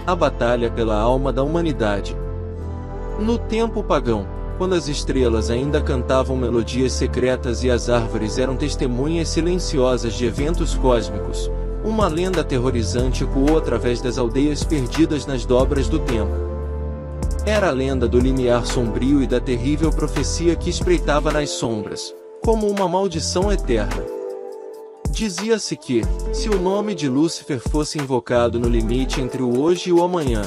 A batalha pela alma da humanidade. No tempo pagão, quando as estrelas ainda cantavam melodias secretas e as árvores eram testemunhas silenciosas de eventos cósmicos, uma lenda aterrorizante ecoou através das aldeias perdidas nas dobras do tempo. Era a lenda do limiar sombrio e da terrível profecia que espreitava nas sombras, como uma maldição eterna. Dizia-se que, se o nome de Lúcifer fosse invocado no limite entre o hoje e o amanhã,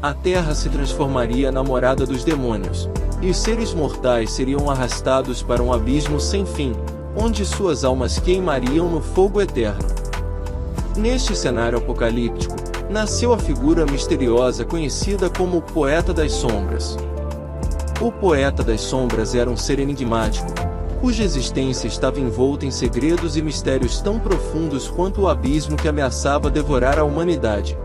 a Terra se transformaria na morada dos demônios, e os seres mortais seriam arrastados para um abismo sem fim, onde suas almas queimariam no fogo eterno. Neste cenário apocalíptico, nasceu a figura misteriosa conhecida como o Poeta das Sombras. O Poeta das Sombras era um ser enigmático, cuja existência estava envolta em segredos e mistérios tão profundos quanto o abismo que ameaçava devorar a humanidade.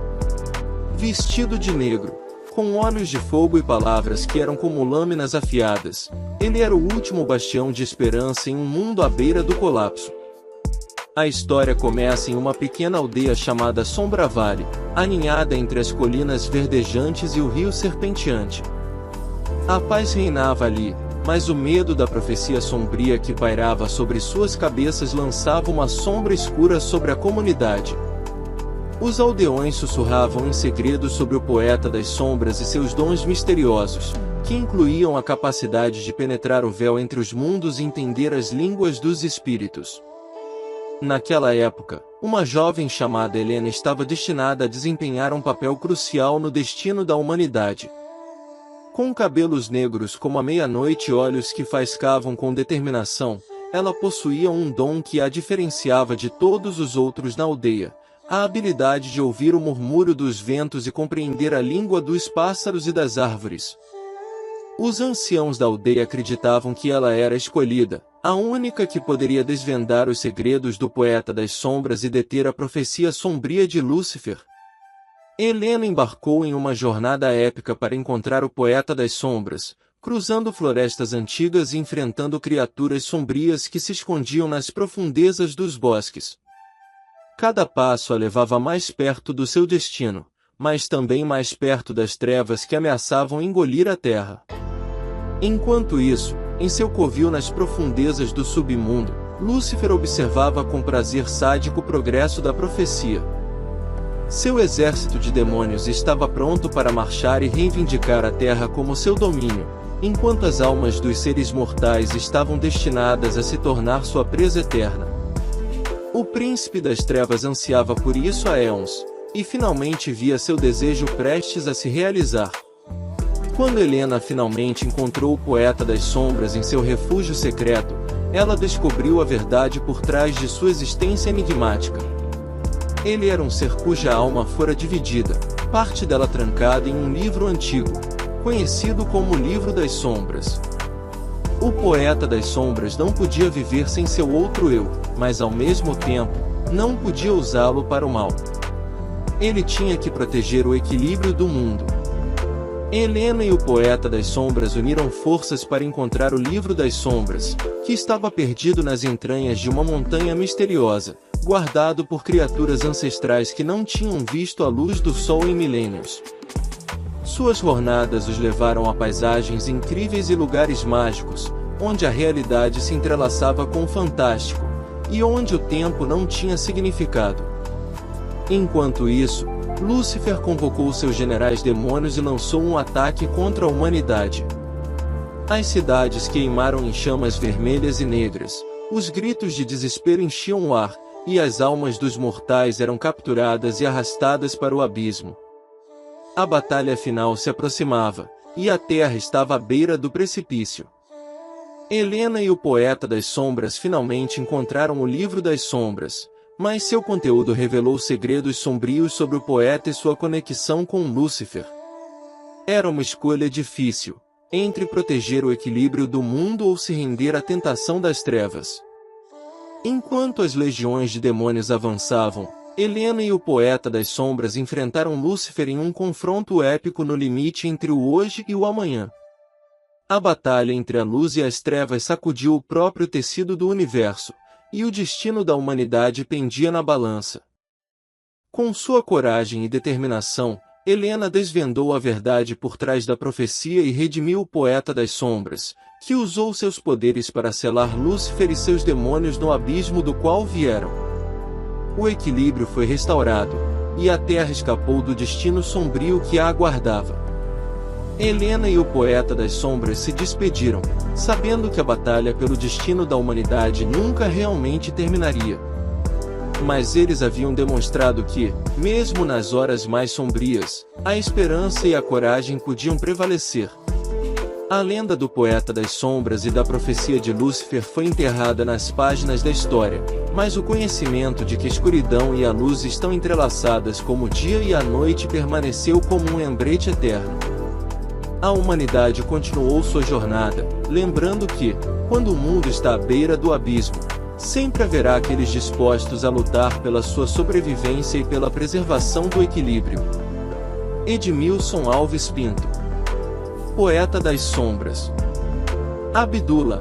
Vestido de negro, com olhos de fogo e palavras que eram como lâminas afiadas, ele era o último bastião de esperança em um mundo à beira do colapso. A história começa em uma pequena aldeia chamada Sombra Valley, aninhada entre as colinas verdejantes e o rio serpenteante. A paz reinava ali, mas o medo da profecia sombria que pairava sobre suas cabeças lançava uma sombra escura sobre a comunidade. Os aldeões sussurravam em segredo sobre o Poeta das Sombras e seus dons misteriosos, que incluíam a capacidade de penetrar o véu entre os mundos e entender as línguas dos espíritos. Naquela época, uma jovem chamada Helena estava destinada a desempenhar um papel crucial no destino da humanidade. Com cabelos negros como a meia-noite e olhos que faiscavam com determinação, ela possuía um dom que a diferenciava de todos os outros na aldeia, a habilidade de ouvir o murmúrio dos ventos e compreender a língua dos pássaros e das árvores. Os anciãos da aldeia acreditavam que ela era a escolhida, a única que poderia desvendar os segredos do Poeta das Sombras e deter a profecia sombria de Lúcifer. Helena embarcou em uma jornada épica para encontrar o Poeta das Sombras, cruzando florestas antigas e enfrentando criaturas sombrias que se escondiam nas profundezas dos bosques. Cada passo a levava mais perto do seu destino, mas também mais perto das trevas que ameaçavam engolir a terra. Enquanto isso, em seu covil nas profundezas do submundo, Lúcifer observava com prazer sádico o progresso da profecia. Seu exército de demônios estava pronto para marchar e reivindicar a terra como seu domínio, enquanto as almas dos seres mortais estavam destinadas a se tornar sua presa eterna. O príncipe das trevas ansiava por isso há éons, e finalmente via seu desejo prestes a se realizar. Quando Helena finalmente encontrou o Poeta das Sombras em seu refúgio secreto, ela descobriu a verdade por trás de sua existência enigmática. Ele era um ser cuja alma fora dividida, parte dela trancada em um livro antigo, conhecido como o Livro das Sombras. O Poeta das Sombras não podia viver sem seu outro eu, mas ao mesmo tempo, não podia usá-lo para o mal. Ele tinha que proteger o equilíbrio do mundo. Helena e o Poeta das Sombras uniram forças para encontrar o Livro das Sombras, que estava perdido nas entranhas de uma montanha misteriosa, guardado por criaturas ancestrais que não tinham visto a luz do sol em milênios. Suas jornadas os levaram a paisagens incríveis e lugares mágicos, onde a realidade se entrelaçava com o fantástico, e onde o tempo não tinha significado. Enquanto isso, Lúcifer convocou seus generais demônios e lançou um ataque contra a humanidade. As cidades queimaram em chamas vermelhas e negras, os gritos de desespero enchiam o ar, e as almas dos mortais eram capturadas e arrastadas para o abismo. A batalha final se aproximava, e a terra estava à beira do precipício. Helena e o Poeta das Sombras finalmente encontraram o Livro das Sombras, mas seu conteúdo revelou segredos sombrios sobre o poeta e sua conexão com Lúcifer. Era uma escolha difícil, entre proteger o equilíbrio do mundo ou se render à tentação das trevas. Enquanto as legiões de demônios avançavam, Helena e o Poeta das Sombras enfrentaram Lúcifer em um confronto épico no limite entre o hoje e o amanhã. A batalha entre a luz e as trevas sacudiu o próprio tecido do universo, e o destino da humanidade pendia na balança. Com sua coragem e determinação, Helena desvendou a verdade por trás da profecia e redimiu o poeta das sombras, que usou seus poderes para selar Lúcifer e seus demônios no abismo do qual vieram. O equilíbrio foi restaurado, e a Terra escapou do destino sombrio que a aguardava. Helena e o poeta das sombras se despediram, sabendo que a batalha pelo destino da humanidade nunca realmente terminaria. Mas eles haviam demonstrado que, mesmo nas horas mais sombrias, a esperança e a coragem podiam prevalecer. A lenda do poeta das sombras e da profecia de Lúcifer foi enterrada nas páginas da história, mas o conhecimento de que a escuridão e a luz estão entrelaçadas como o dia e a noite permaneceu como um lembrete eterno. A humanidade continuou sua jornada, lembrando que, quando o mundo está à beira do abismo, sempre haverá aqueles dispostos a lutar pela sua sobrevivência e pela preservação do equilíbrio. Edmilson Alves Pinto, Poeta das Sombras. Abdullah